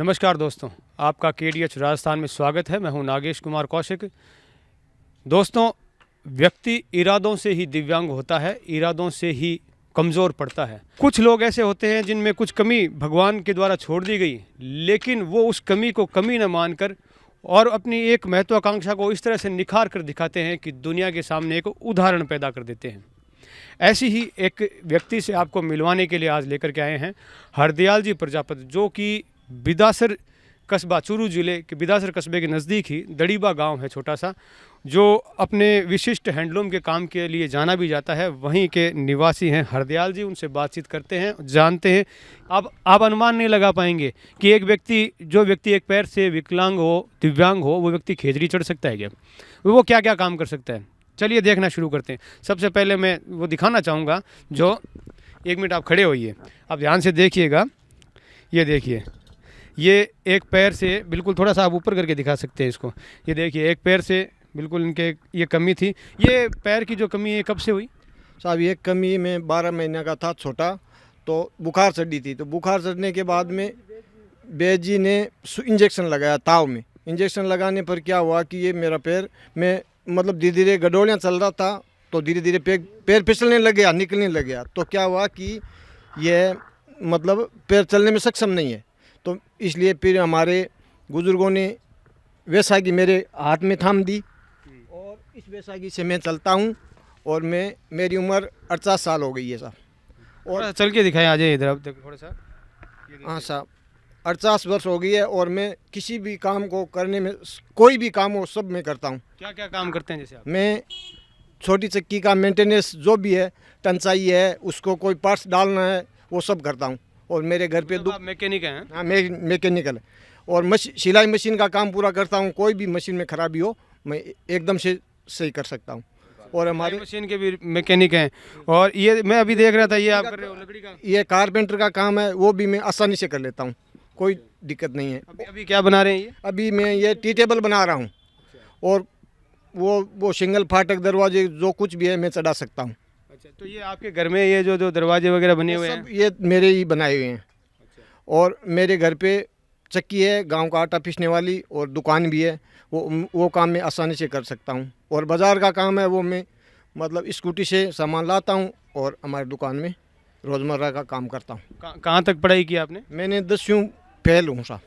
नमस्कार दोस्तों, आपका KDH राजस्थान में स्वागत है। मैं हूं नागेश कुमार कौशिक। दोस्तों, व्यक्ति इरादों से ही दिव्यांग होता है, इरादों से ही कमज़ोर पड़ता है। कुछ लोग ऐसे होते हैं जिनमें कुछ कमी भगवान के द्वारा छोड़ दी गई, लेकिन वो उस कमी को कमी न मानकर और अपनी एक महत्वाकांक्षा को इस तरह से निखार कर दिखाते हैं कि दुनिया के सामने एक उदाहरण पैदा कर देते हैं। ऐसी ही एक व्यक्ति से आपको मिलवाने के लिए आज लेकर के आए हैं हरदयाल जी प्रजापति, जो कि बिदासर कस्बा, चूरू जिले के बिदासर कस्बे के नज़दीक ही दड़ीबा गांव है छोटा सा, जो अपने विशिष्ट हैंडलूम के काम के लिए जाना भी जाता है। वहीं के निवासी हैं हरदयाल जी। उनसे बातचीत करते हैं, जानते हैं। अब आप अनुमान नहीं लगा पाएंगे कि जो व्यक्ति एक पैर से विकलांग हो, दिव्यांग हो, वो व्यक्ति खेजड़ी चढ़ सकता है क्या, वो क्या क्या काम कर सकता है। चलिए देखना शुरू करते हैं। सबसे पहले मैं वो दिखाना चाहूँगा, जो 1 मिनट आप खड़े होइए, आप ध्यान से देखिएगा। ये देखिए, ये एक पैर से बिल्कुल, थोड़ा सा आप ऊपर करके दिखा सकते हैं इसको। ये देखिए, एक पैर से बिल्कुल इनके ये कमी थी। ये पैर की जो कमी है कब से हुई साहब? ये कमी में 12 महीने का था छोटा, तो बुखार चढ़ी थी। तो बुखार चढ़ने के बाद में वैद्य जी ने इंजेक्शन लगाया ताव में। इंजेक्शन लगाने पर क्या हुआ कि ये मेरा पैर में मतलब धीरे धीरे गडोलियाँ चल रहा था, तो धीरे धीरे पैर फिसलने लग गया, निकलने लग गया। तो क्या हुआ कि ये मतलब पैर चलने में सक्षम नहीं है। तो इसलिए फिर हमारे बुजुर्गों ने वैसाखी मेरे हाथ में थाम दी, और इस वैसाखी से मैं चलता हूँ। और मेरी उम्र 48 साल हो गई है साहब। और चल के दिखाएं, आ जाइए इधर अब थोड़ा सा। हाँ साहब, 48 वर्ष हो गई है, और मैं किसी भी काम को करने में, कोई भी काम हो सब मैं करता हूँ। क्या क्या काम करते हैं जैसे आप? मैं छोटी चक्की का मेंटेनेंस जो भी है, टंचाई है, उसको कोई पार्ट्स डालना है, वो सब करता हूँ। और मेरे घर पे मतलब आप मैकेनिक हैं? हाँ, मैं मैकेनिकल है। और सिलाई मशीन का काम पूरा करता हूँ। कोई भी मशीन में खराबी हो, मैं एकदम से सही कर सकता हूँ। और हमारे मशीन के भी मैकेनिक हैं। और ये मैं अभी देख रहा था, ये आप कर रहे हो लकड़ी का? ये कारपेंटर का काम है, वो भी मैं आसानी से कर लेता हूँ, कोई दिक्कत नहीं है। अभी क्या बना रहे हैं ये? अभी मैं ये टी टेबल बना रहा हूँ, और वो सिंगल फाटक दरवाजे जो कुछ भी है मैं चढ़ा सकता हूँ। अच्छा, तो ये आपके घर में ये जो दरवाजे वगैरह बने हुए हैं, सब ये मेरे ही बनाए हुए हैं। और मेरे घर पे चक्की है, गांव का आटा पीसने वाली, और दुकान भी है। वो काम मैं आसानी से कर सकता हूँ। और बाज़ार का काम है, वो मैं मतलब स्कूटी से सामान लाता हूँ, और हमारी दुकान में रोज़मर्रा का काम करता हूँ। कहाँ तक पढ़ाई की आपने? मैंने 10वीं फेल हूँ साहब,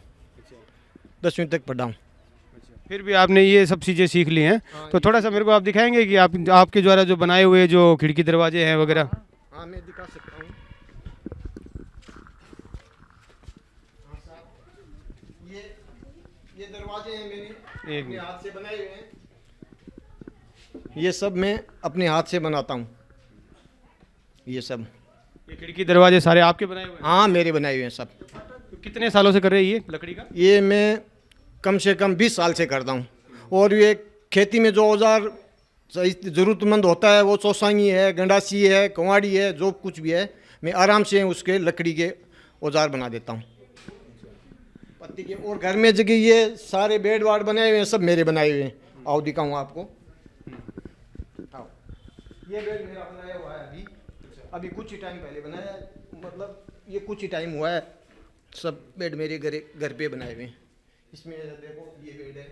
10वीं तक पढ़ा हूँ। फिर भी आपने ये सब चीज़ें सीख ली हैं। तो थोड़ा सा मेरे को आप दिखाएंगे कि आपके द्वारा जो बनाए हुए जो खिड़की दरवाजे हैं वगैरह? हाँ, मैं दिखा सकता हूँ। हाँ साहब, ये दरवाजे हैं, मैंने अपने हाथ से बनाए हुए हैं। ये सब मैं अपने हाथ से बनाता हूँ। ये सब, ये खिड़की दरवाजे सारे आपके बनाए हुए हैं? हाँ, मेरे बनाए हुए हैं सब। तो कितने सालों से कर रहे हैं ये लकड़ी का? ये मैं कम से कम 20 साल से करता हूँ। और ये खेती में जो औजार ज़रूरतमंद होता है, वो चौसांगी है, गंडासी है, कुंवाड़ी है, जो कुछ भी है, मैं आराम से उसके लकड़ी के औजार बना देता हूँ, पत्ती के। और घर में जगह ये सारे बेड वार्ड बनाए हुए हैं, सब मेरे बनाए हुए हैं। आओ दिखाऊँ आपको। आओ, ये बेड मेरा बनाया हुआ है, अभी कुछ ही टाइम पहले बनाया है। मतलब ये कुछ ही टाइम हुआ है। सब बेड मेरे घर पे बनाए हुए हैं। इसमें देखो, ये बेड है,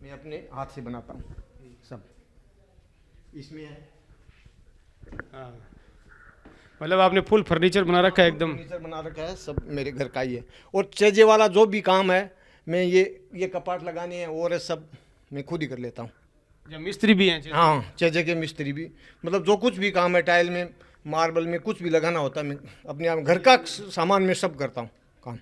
मैं अपने हाथ से बनाता हूँ सब। इसमें है, हाँ, मतलब आपने फुल फर्नीचर बना रखा है एकदम? फर्नीचर बना रखा है, सब मेरे घर का ही है। और चेजे वाला जो भी काम है, मैं ये कपाट लगाने हैं और ये सब मैं खुद ही कर लेता हूँ। जब मिस्त्री भी हैं? हाँ, चेजे के मिस्त्री भी, मतलब जो कुछ भी काम है, टाइल में, मार्बल में, कुछ भी लगाना होता है, मैं अपने आप घर का सामान में सब करता हूँ काम।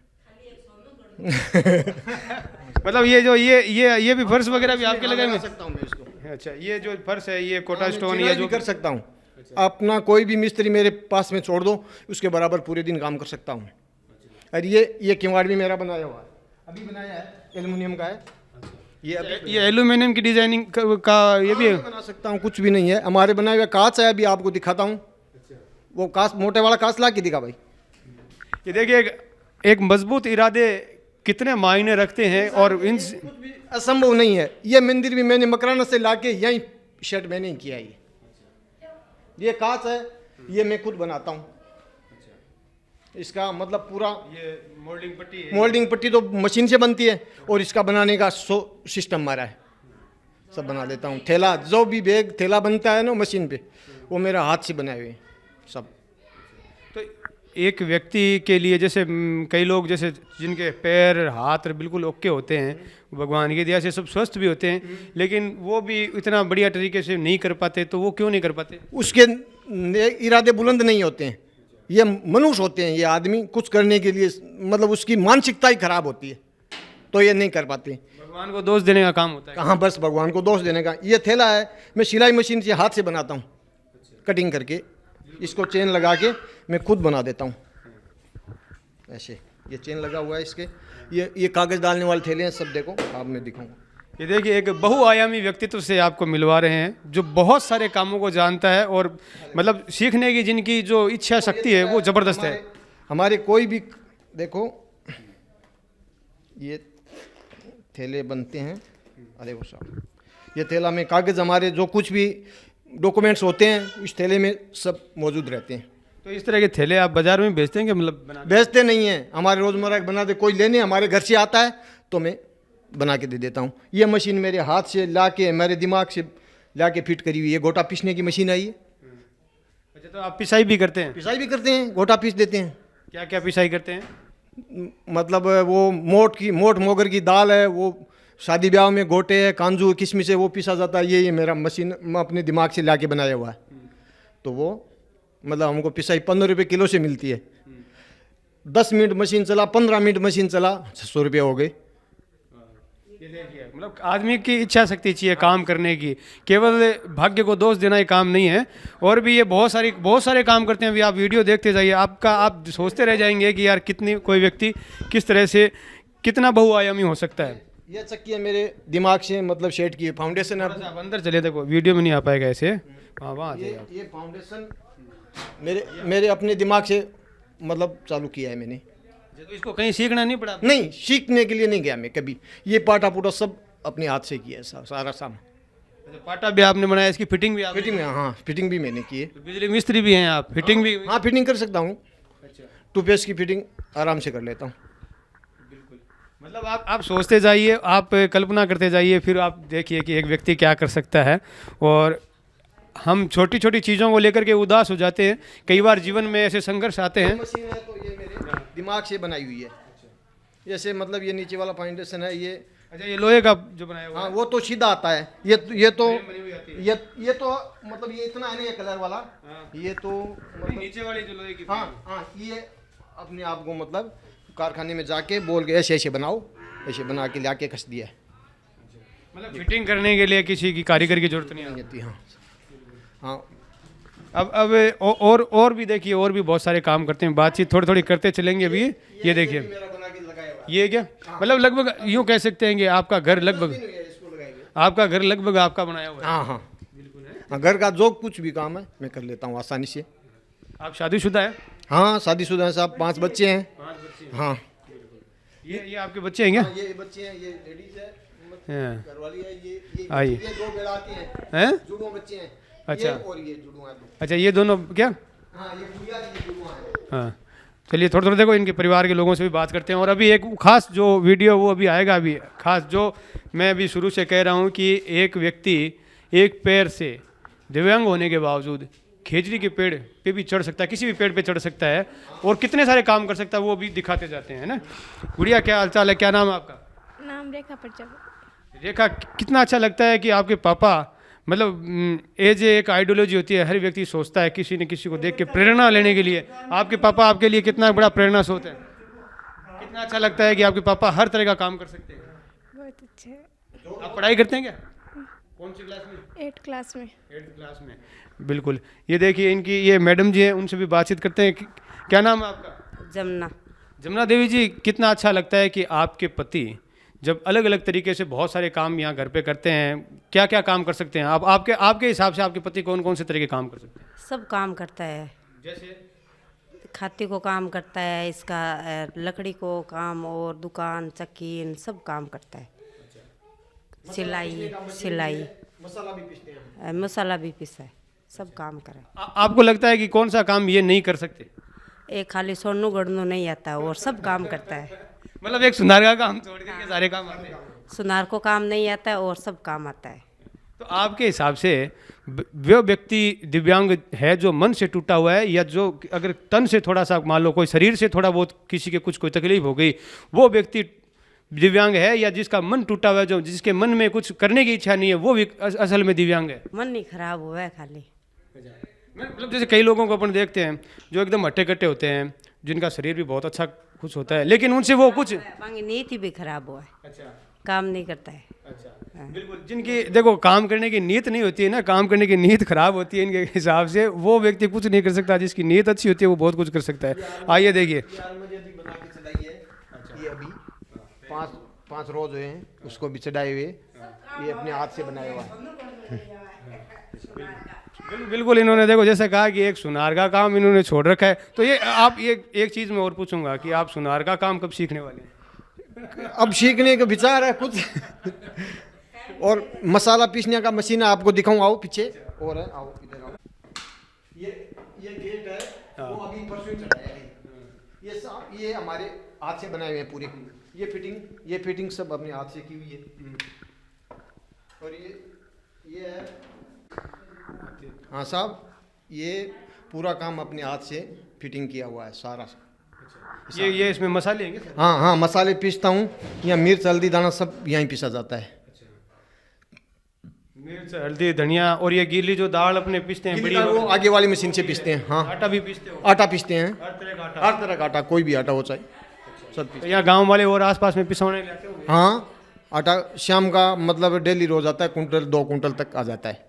मतलब ये जो ये भी फर्श वगैरह भी आपके लगाए हुए? सकता हूँ मैं इसको। अच्छा, ये जो फर्श है, ये कोटा स्टोन, चिनाई ये भी जो कर सकता हूँ। अपना कोई भी मिस्त्री मेरे पास में छोड़ दो, उसके बराबर पूरे दिन काम कर सकता हूँ। और ये किवाड़ भी मेरा बनाया हुआ है, अभी बनाया है, एल्युमिनियम का है। ये एल्यूमिनियम की डिजाइनिंग का ये भी है? बना सकता हूँ, कुछ भी नहीं है। हमारे बनाए हुए कांच है, अभी आपको दिखाता हूँ। वो कांच, मोटे वाला कांच ला के दिखा भाई। ये देखिए, एक मजबूत इरादे कितने मायने रखते हैं। और इन कुछ भी असंभव नहीं है। ये मंदिर भी मैंने मकराना से लाके यहीं शेड मैंने ही किया है। ये कांच है, ये मैं खुद बनाता हूँ। इसका मतलब पूरा ये मोल्डिंग पट्टी है। मोल्डिंग पट्टी तो मशीन से बनती है और इसका बनाने का सिस्टम हमारा है, सब बना देता हूँ। थैला जो भी बैग थैला बनता है ना मशीन पे, वो मेरा हाथ से बनाए हुए हैं सब। तो एक व्यक्ति के लिए जैसे कई लोग जैसे जिनके पैर हाथ बिल्कुल ओके होते हैं, भगवान की दया से सब स्वस्थ भी होते हैं, लेकिन वो भी इतना बढ़िया तरीके से नहीं कर पाते, तो वो क्यों नहीं कर पाते? उसके इरादे बुलंद नहीं होते हैं, ये मनुष्य होते हैं। ये आदमी कुछ करने के लिए मतलब उसकी मानसिकता ही खराब होती है, तो ये नहीं कर पाते। भगवान को दोष देने का काम होता है। कहाँ बस भगवान को दोष देने का। ये थैला है, मैं सिलाई मशीन से हाथ से बनाता हूँ, कटिंग करके इसको चेन लगा के मैं खुद बना देता हूँ ऐसे। ये चेन लगा हुआ है इसके, ये कागज़ डालने वाले थैले हैं सब, देखो आप मैं दिखाऊंगा। ये देखिए एक बहुआयामी व्यक्तित्व से आपको मिलवा रहे हैं जो बहुत सारे कामों को जानता है और मतलब सीखने की जिनकी जो इच्छा शक्ति है वो ज़बरदस्त है। हमारे कोई भी देखो ये थैले बनते हैं, अरे वो साहब ये थैला में कागज़ हमारे जो कुछ भी डॉक्यूमेंट्स होते हैं इस थैले में सब मौजूद रहते हैं। तो इस तरह के थैले आप बाजार में बेचते हैं कि मतलब बना? बेचते नहीं हैं, हमारे रोज़मर्रा के बना दे, कोई लेने हमारे घर से आता है तो मैं बना के दे देता हूँ। ये मशीन मेरे हाथ से ला के मेरे दिमाग से ला के फिट करी हुई है, गोटा पीसने की मशीन आई है। अच्छा, तो आप पिसाई भी करते हैं? पिसाई भी करते हैं, गोटा पीस देते हैं। क्या क्या पिसाई करते हैं? मतलब वो मोट मोगर की दाल है, वो शादी ब्याह में गोटे है, कांजू किशमिश है, वो पिसा जाता है। ये मेरा मशीन मैं अपने दिमाग से ला के बनाया हुआ है। तो वो मतलब हमको पिसाई 15 रुपये किलो से मिलती है। 10 मिनट मशीन चला, 15 मिनट मशीन चला, 600 रुपये हो गए। ये देखिए मतलब आदमी की इच्छा शक्ति चाहिए काम करने की, केवल भाग्य को दोष देना ही काम नहीं है। और भी ये बहुत सारे काम करते हैं। अभी आप वीडियो देखते जाइए, आप सोचते रह जाएंगे कि यार कितनी कोई व्यक्ति किस तरह से कितना बहुआयामी हो सकता है। ये चक्की है मेरे दिमाग से मतलब सेट की फाउंडेशन है। आप अंदर चले, देखो वीडियो में नहीं आ पाएगा ऐसे। हाँ वहाँ ये फाउंडेशन मेरे अपने दिमाग से मतलब चालू किया है मैंने। तो इसको कहीं सीखना नहीं पड़ा? नहीं, सीखने के लिए नहीं गया मैं कभी। ये पाटा पूटा सब अपने हाथ से किया है, सारा सामान। अच्छा, पाटा भी आपने बनाया, इसकी फिटिंग भी आपने? फिटिंग, हाँ फिटिंग भी मैंने की है। तो बिजली मिस्त्री भी हैं आप, फिटिंग भी? हाँ फिटिंग कर सकता हूँ। अच्छा, टूथपेस्ट की फिटिंग आराम से कर लेता हूँ। बिल्कुल। मतलब आप सोचते जाइए, आप कल्पना करते जाइए, फिर आप देखिए कि एक व्यक्ति क्या कर सकता है। और हम छोटी छोटी चीज़ों को लेकर के उदास हो जाते हैं। कई बार जीवन में ऐसे संघर्ष आते हैं। मशीन है तो ये मेरे दिमाग से बनाई हुई है। जैसे मतलब ये नीचे वाला फाउंडेशन है ये। अच्छा, ये लोहे का जो बनाया हुआ हाँ है? वो तो सीधा आता है। ये तो बनी हुई आती है। ये तो मतलब ये इतना है नहीं कलर वाला। हाँ। ये तो मतलब नीचे वाली जो लोहे की? हाँ ये अपने आप को मतलब कारखाने में जाके बोल के ऐसे ऐसे बनाओ, ऐसे बना के ला के कस दिया है। मतलब फिटिंग करने के लिए किसी की कारीगर की जरूरत नहीं आती। हाँ हाँ। अब और भी देखिए, और भी बहुत सारे काम करते हैं। बातचीत थोड़ी थोड़ी करते चलेंगे अभी। ये देखिए, मेरा बना के लगाया हुआ ये क्या मतलब लगभग यूँ कह सकते हैं कि आपका घर लगभग है, इसको लगाया हुआ है। आपका बनाया हुआ है। हाँ हाँ हाँ, घर का जो कुछ भी काम है मैं कर लेता हूँ आसानी से। आप शादीशुदा है? हाँ शादीशुदा है साहब, 5 बच्चे हैं। 5 बच्चे? हाँ ये आपके बच्चे हैं क्या? ये बच्चे हैं, ये लेडीज है, हाँ। घरवाली है। ये आइए। ये 2 बेड़ाती हैं, हैं? जुड़वा बच्चे हैं। अच्छा। ये और ये जुड़वा है 2। अच्छा, ये दोनों क्या? हाँ ये गुड़िया ये जुड़वा है। हाँ, चलिए थोड़ा थोड़ा देखो इनके परिवार के लोगों से भी बात करते हैं। और अभी एक खास जो वीडियो वो अभी आएगा, अभी खास जो मैं अभी शुरू से कह रहा हूँ कि एक व्यक्ति एक पैर से दिव्यांग होने के बावजूद खेजड़ी के पेड़ पे भी चढ़ सकता है, किसी भी पेड़ पे चढ़ सकता है और कितने सारे काम कर सकता है, वो भी दिखाते जाते हैं, है ना। गुड़िया क्या हालचाल है, क्या नाम है आपका? नाम रेखा प्रजापति। रेखा, कितना अच्छा लगता है कि आपके पापा मतलब एज एक आइडियोलॉजी होती है, हर व्यक्ति सोचता है किसी न किसी को देख के प्रेरणा लेने के लिए। आपके पापा आपके लिए कितना बड़ा प्रेरणा स्रोत है। कितना अच्छा लगता है कि आपके पापा हर तरह का काम कर सकते हैं। बहुत अच्छे है। आप पढ़ाई करते हैं क्या? कौन सी क्लास में? 8th क्लास में। 8th क्लास में। बिल्कुल। ये देखिए इनकी ये मैडम जी हैं, उनसे भी बातचीत करते हैं। क्या नाम है आपका? जमुना। जमुना देवी जी, कितना अच्छा लगता है कि आपके पति जब अलग अलग तरीके से बहुत सारे काम यहाँ घर पे करते हैं। क्या क्या काम कर सकते हैं आप? आपके हिसाब से आपके पति कौन कौन से तरह के काम कर सकते हैं? सब काम करता है। जैसे खाते को काम करता है, इसका लकड़ी को काम, और दुकान चक्की सब काम करता है। सिलाई मसाला भी पीसते हैं। मसाला भी पीसा है, सब काम करे। आपको लगता है कि कौन सा काम ये नहीं कर सकते? एक खाली सोनू गड़नू नहीं आता और सब काम करता है। मतलब एक सुनार का काम छोड़ के सारे काम आते हैं। सुनार को काम नहीं आता है और सब काम आता है। तो आपके हिसाब से वो व्यक्ति दिव्यांग है जो मन से टूटा हुआ है, या जो अगर तन से थोड़ा सा मान लो कोई शरीर से थोड़ा बहुत किसी के कुछ कोई तकलीफ हो गई, वो व्यक्ति दिव्यांग है, या जिसका मन टूटा हुआ है, जो जिसके मन में कुछ करने की इच्छा नहीं है, वो भी असल में दिव्यांग है? मन नहीं खराब हुआ है खाली। मतलब जैसे कई लोगों को अपन देखते हैं जो एकदम हट्टे कट्टे होते हैं, जिनका शरीर भी बहुत अच्छा कुछ होता है, लेकिन उनसे वो कुछ मांगी नीति भी खराब हुआ है, अच्छा काम नहीं करता है। अच्छा, बिल्कुल। जिनकी देखो काम करने की नीयत नहीं होती है ना, काम करने की नीयत खराब होती है इनके हिसाब से, वो व्यक्ति कुछ नहीं कर सकता। जिसकी नीयत अच्छी होती है वो बहुत कुछ कर सकता है। आइए देखिए, ये अभी पांच रोज हुए हैं, उसको भी चढ़ाए हुए, ये अपने हाथ से बनाया हुआ है। बिल्कुल। इन्होंने देखो जैसे कहा कि एक सुनार का काम इन्होंने छोड़ रखा है। तो ये आप ये एक चीज़ मैं और पूछूंगा कि आप सुनार का काम कब सीखने वाले हैं? अब सीखने का विचार है कुछ। और मसाला पीसने का मशीन है, आपको दिखाऊं, आओ पीछे। और है, आओ इधर आओ। ये गेट है, वो अभी परसों ही चढ़ाया है। ये हमारे हाथ से बनाए हुए हैं पूरे। ये फिटिंग सब अपने हाथ से की हुई है। और ये है, हाँ साहब, ये पूरा काम अपने हाथ से फिटिंग किया हुआ है सारा। ये इसमें मसाले हैं क्या? हाँ, मसाले पीसता हूँ। यहाँ मिर्च हल्दी दाना सब यहीं पीसा जाता है। मिर्च हल्दी धनिया, और ये गीली जो दाल अपने पीसते हैं बड़ी, वो आगे वाली मशीन से पीसते हैं। हाँ, आटा भी पीसते हो? आटा पीसते हैं, हर तरह का आटा? हर तरह का आटा, कोई भी आटा हो चाहे सब पीसते तो यहाँ गांव वाले और आसपास में पिसवाने लाते होंगे? हैं। हाँ, आटा शाम का मतलब डेली रोज आता है, कुंटल 2 कुंटल तक आ जाता है।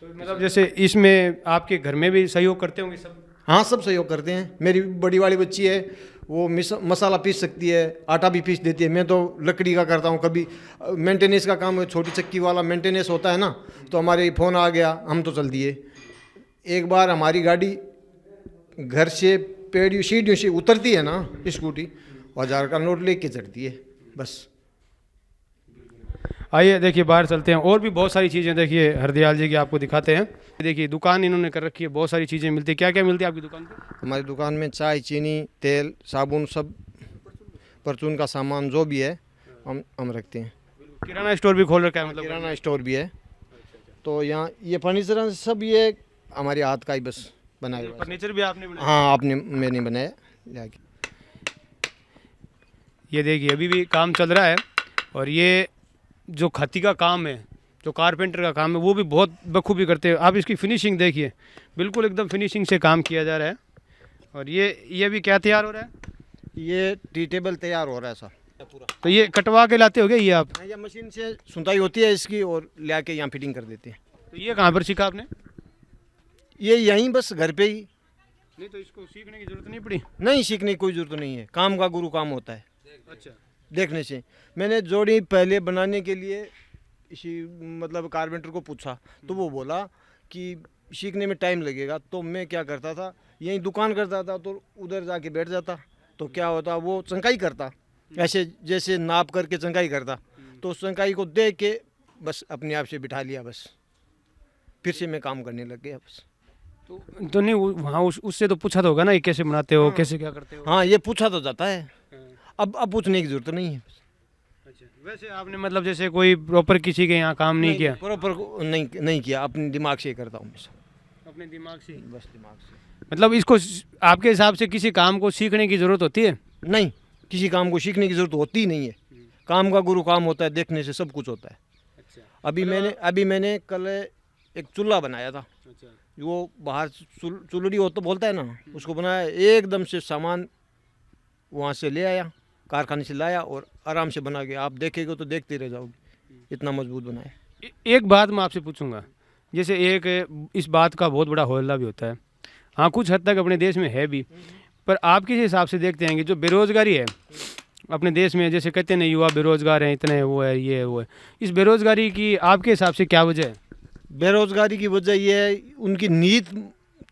तो मतलब जैसे इसमें आपके घर में भी सहयोग करते होंगे सब? हाँ, सब सहयोग करते हैं। मेरी बड़ी वाली बच्ची है, वो मसाला पीस सकती है, आटा भी पीस देती है। मैं तो लकड़ी का करता हूँ। कभी मेंटेनेंस का काम, छोटी चक्की वाला मेंटेनेंस होता है ना, तो हमारे फ़ोन आ गया, हम तो चल दिए। एक बार हमारी गाड़ी घर से पेड़ियों सीढ़ियों से उतरती है ना, स्कूटी 1000 का नोट लेके चढ़ती है बस। आइए देखिए बाहर चलते हैं, और भी बहुत सारी चीज़ें देखिए हरदयाल जी की आपको दिखाते हैं। देखिए दुकान इन्होंने कर रखी है, बहुत सारी चीज़ें मिलती है। क्या क्या मिलती है आपकी दुकान पे? हमारी दुकान में चाय, चीनी, तेल, साबुन, सब परचून का सामान जो भी है हम रखते हैं। किराना स्टोर भी खोल रखा है मतलब? किराना स्टोर भी है। तो यहाँ ये फर्नीचर सब ये हमारे हाथ का ही बस बनाया हुआ है। फर्नीचर भी आपने बनाया? हाँ, मैंने बनाया लाके। ये देखिए अभी भी काम चल रहा है। और ये जो खत्ती का काम है, जो कारपेंटर का काम है, वो भी बहुत बखूबी करते हैं। आप इसकी फिनिशिंग देखिए, बिल्कुल एकदम फिनिशिंग से काम किया जा रहा है। और ये भी क्या तैयार हो रहा है? ये टी टेबल तैयार हो रहा है सर पूरा। तो ये कटवा के लाते होगे ये आप? ये मशीन से सुनताई होती है इसकी, और ले आके यहाँ फिटिंग कर देते हैं। तो ये कहाँ पर सीखा आपने? ये यहीं बस घर पे ही। नहीं तो इसको सीखने की जरूरत नहीं पड़ी? नहीं, सीखने की कोई जरूरत नहीं है, काम का गुरु काम होता है अच्छा। देखने से। मैंने जोड़ी पहले बनाने के लिए इसी मतलब कारपेंटर को पूछा, तो वो बोला कि सीखने में टाइम लगेगा। तो मैं क्या करता था, यहीं दुकान करता था, तो उधर जाके बैठ जाता। तो क्या होता, वो चंकाई करता, ऐसे जैसे नाप करके चंकाई करता। तो उस चंकाई को देख के बस अपने आप से बिठा लिया, बस फिर से मैं काम करने लग गया बस। तो नहीं वहाँ उससे तो पूछा तो होगा ना ये कैसे बनाते हो, कैसे क्या करते हो? हाँ, ये पूछा तो जाता है, अब पूछने की जरूरत नहीं है। अच्छा, वैसे आपने मतलब जैसे कोई प्रॉपर किसी के यहाँ काम नहीं किया? प्रॉपर नहीं किया, अपने दिमाग से ही करता हूँ मैं, अपने दिमाग से? बस दिमाग से। मतलब इसको आपके हिसाब से किसी काम को सीखने की ज़रूरत होती है? नहीं, किसी काम को सीखने की जरूरत होती ही नहीं है। काम का गुरु काम होता है, देखने से सब कुछ होता है। अच्छा। अभी मैंने कल एक चूल्हा बनाया था। अच्छा। वो बाहर चुल्लड़ी हो तो बोलता है ना, उसको बनाया एकदम से। सामान वहाँ से ले आया, कारखाने से लाया, और आराम से बना के आप देखेंगे तो देखते रह जाओगे, इतना मजबूत बनाया। एक बात मैं आपसे पूछूंगा, जैसे एक इस बात का बहुत बड़ा हौसला भी होता है, हाँ कुछ हद तक अपने देश में है भी, पर आप किस हिसाब से देखते हैं कि जो बेरोजगारी है अपने देश में, जैसे कहते हैं ना युवा बेरोजगार हैं, इतने वो है, ये है वो है, इस बेरोजगारी की आपके हिसाब से क्या वजह है? बेरोजगारी की वजह ये है, उनकी नीयत,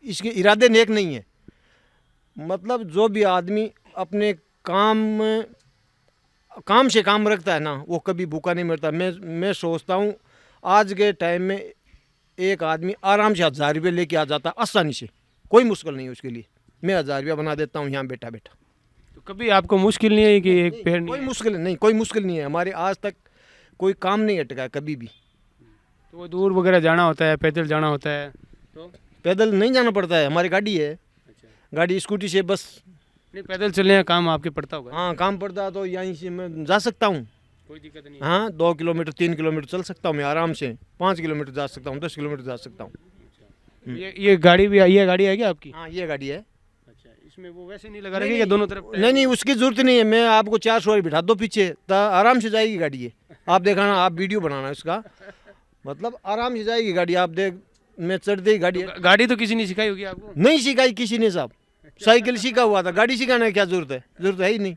इसके इरादे नेक नहीं है। मतलब जो भी आदमी अपने काम से काम रखता है ना, वो कभी भूखा नहीं मरता। मैं सोचता हूँ आज के टाइम में एक आदमी आराम से 1000 रुपये लेके आ जाता आसानी से, कोई मुश्किल नहीं है उसके लिए। मैं 1000 रुपया बना देता हूँ यहाँ बैठा बैठा। तो कभी आपको मुश्किल नहीं है कि एक पैर कोई नहीं? मुश्किल नहीं, कोई मुश्किल नहीं है। हमारे आज तक कोई काम नहीं अटका कभी भी। तो वो दूर वगैरह जाना होता है, पैदल जाना होता है तो? पैदल नहीं जाना पड़ता है, हमारी गाड़ी है। अच्छा, गाड़ी स्कूटी से बस। नहीं पैदल चलने का काम आपके पड़ता होगा? हाँ काम पड़ता तो यहीं से मैं जा सकता हूँ। कोई दिक्कत नहीं है। हाँ 2 किलोमीटर 3 किलोमीटर चल सकता हूँ मैं आराम से। 5 किलोमीटर जा सकता हूँ, 10 किलोमीटर जा सकता हूँ। ये गाड़ी भी, ये गाड़ी है क्या आपकी? हाँ ये गाड़ी है। अच्छा, इसमें वो वैसे नहीं लगा रखी कि दोनों तरफ? नहीं नहीं उसकी जरूरत नहीं है। मैं आपको 4 सवारी बिठा दो पीछे तो आराम से जाएगी गाड़ी। ये आप दिखाना, आप वीडियो बनाना इसका, मतलब आराम से जाएगी गाड़ी। आप देख, मैं चढ़ दी गाड़ी। गाड़ी तो किसी ने सिखाई होगी आपको? नहीं सिखाई किसी ने साहब, साइकिल सीखा हुआ था। गाड़ी सिखाने की क्या जरूरत है? जरूरत है ही नहीं।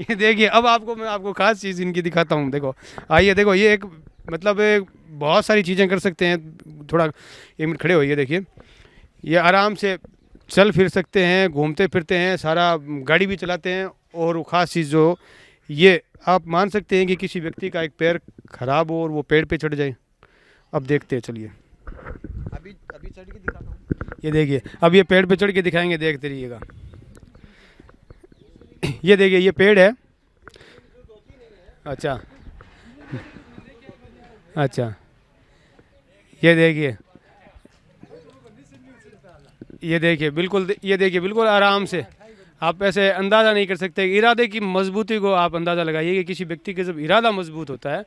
ये देखिए, अब आपको मैं आपको खास चीज़ इनकी दिखाता हूँ। देखो, आइए देखो, ये एक मतलब एक बहुत सारी चीज़ें कर सकते हैं। थोड़ा 1 मिनट खड़े होइए। देखिए, ये आराम से चल फिर सकते हैं, घूमते फिरते हैं, सारा गाड़ी भी चलाते हैं। और वो खास चीज़ जो ये आप मान सकते हैं कि किसी व्यक्ति का एक पैर खराब हो और वो पेड़ पे चढ़ जाए। अब देखते हैं, चलिए अभी अभी चढ़ के दिखाता हूँ। ये देखिए, अब ये पेड़ पे चढ़ के दिखाएंगे, देखते रहिएगा। ये देखिए, ये पेड़ है। अच्छा अच्छा, ये देखिए, ये देखिए बिल्कुल, ये देखिए बिल्कुल आराम से। आप ऐसे अंदाज़ा नहीं कर सकते। इरादे की मजबूती को आप अंदाज़ा लगाइए कि किसी व्यक्ति का जब इरादा मजबूत होता है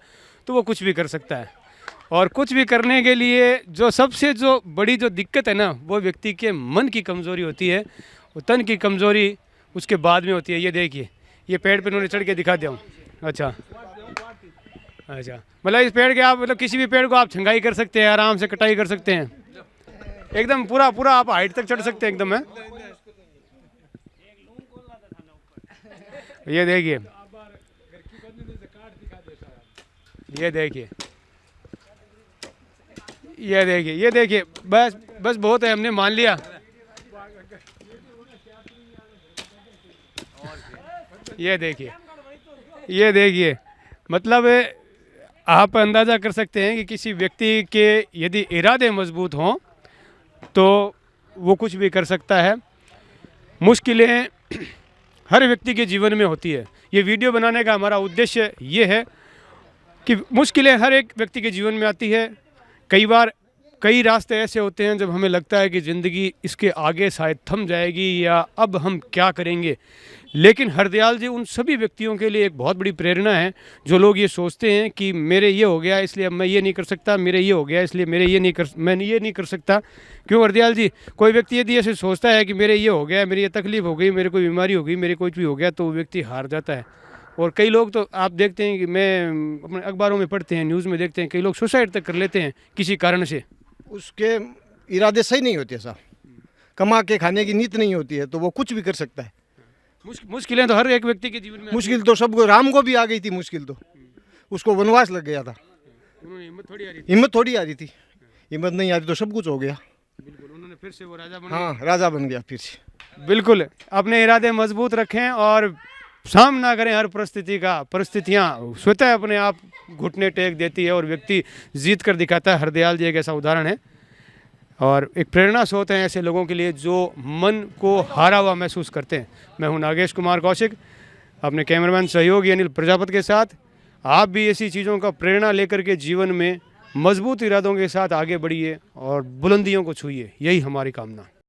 तो वो कुछ भी कर सकता है। और कुछ भी करने के लिए जो सबसे जो बड़ी जो दिक्कत है ना, वो व्यक्ति के मन की कमज़ोरी होती है। वो तन की कमज़ोरी उसके बाद में होती है। ये देखिए, ये पेड़ पे उन्होंने चढ़ के दिखा दिया हूँ। अच्छा अच्छा, मतलब इस पेड़ के आप मतलब किसी भी पेड़ को आप छंगाई कर सकते हैं, आराम से कटाई कर सकते हैं, एकदम पूरा पूरा आप हाइट तक चढ़ सकते हैं एकदम है। ये देखिए, ये देखिए, ये देखिए, ये देखिए, बस बस बहुत है, हमने मान लिया। ये देखिए, ये देखिए, मतलब आप अंदाज़ा कर सकते हैं कि किसी व्यक्ति के यदि इरादे मजबूत हों तो वो कुछ भी कर सकता है। मुश्किलें हर व्यक्ति के जीवन में होती है। ये वीडियो बनाने का हमारा उद्देश्य ये है कि मुश्किलें हर एक व्यक्ति के जीवन में आती है। कई बार कई रास्ते ऐसे होते हैं जब हमें लगता है कि ज़िंदगी इसके आगे शायद थम जाएगी या अब हम क्या करेंगे। लेकिन हरदयाल जी उन सभी व्यक्तियों के लिए एक बहुत बड़ी प्रेरणा है जो लोग ये सोचते हैं कि मेरे ये हो गया इसलिए अब मैं ये नहीं कर सकता, मेरे ये हो गया इसलिए मैं ये नहीं कर सकता। क्यों हरदयाल जी, कोई व्यक्ति यदि ऐसे सोचता है कि मेरे ये हो गया, मेरी ये तकलीफ़ हो गई, मेरे कोई बीमारी हो गई, मेरे कुछ भी हो गया, तो वो व्यक्ति हार जाता है। और कई लोग तो आप देखते हैं कि मैं अपने अखबारों में पढ़ते हैं, न्यूज़ में देखते हैं, कई लोग सुसाइड तक कर लेते हैं किसी कारण से। उसके इरादे सही नहीं होते साहब, कमा के खाने की नीयत नहीं होती है तो वो कुछ भी कर सकता है। मुश्किलें तो हर एक व्यक्ति के जीवन में मुश्किल तो सबको, राम को भी आ गई थी मुश्किल, तो उसको वनवास लग गया था। उन्होंने हिम्मत थोड़ी आ रही थी। हिम्मत थोड़ी आ रही थी, हिम्मत नहीं आ रही तो सब कुछ हो गया। बिल्कुल, उन्होंने फिर से वो राजा बन हाँ राजा बन गया फिर से। बिल्कुल, अपने इरादे मजबूत रखें और सामना करें हर परिस्थिति का। परिस्थितियाँ स्वतः अपने आप घुटने टेक देती है और व्यक्ति जीत कर दिखाता है। हरदयाल जी एक ऐसा उदाहरण है और एक प्रेरणा स्रोत है ऐसे लोगों के लिए जो मन को हारा हुआ महसूस करते हैं। मैं हूं नागेश कुमार कौशिक, अपने कैमरामैन सहयोगी अनिल प्रजापति के साथ। आप भी ऐसी चीज़ों का प्रेरणा लेकर के जीवन में मजबूत इरादों के साथ आगे बढ़िए और बुलंदियों को छूइए, यही हमारी कामना।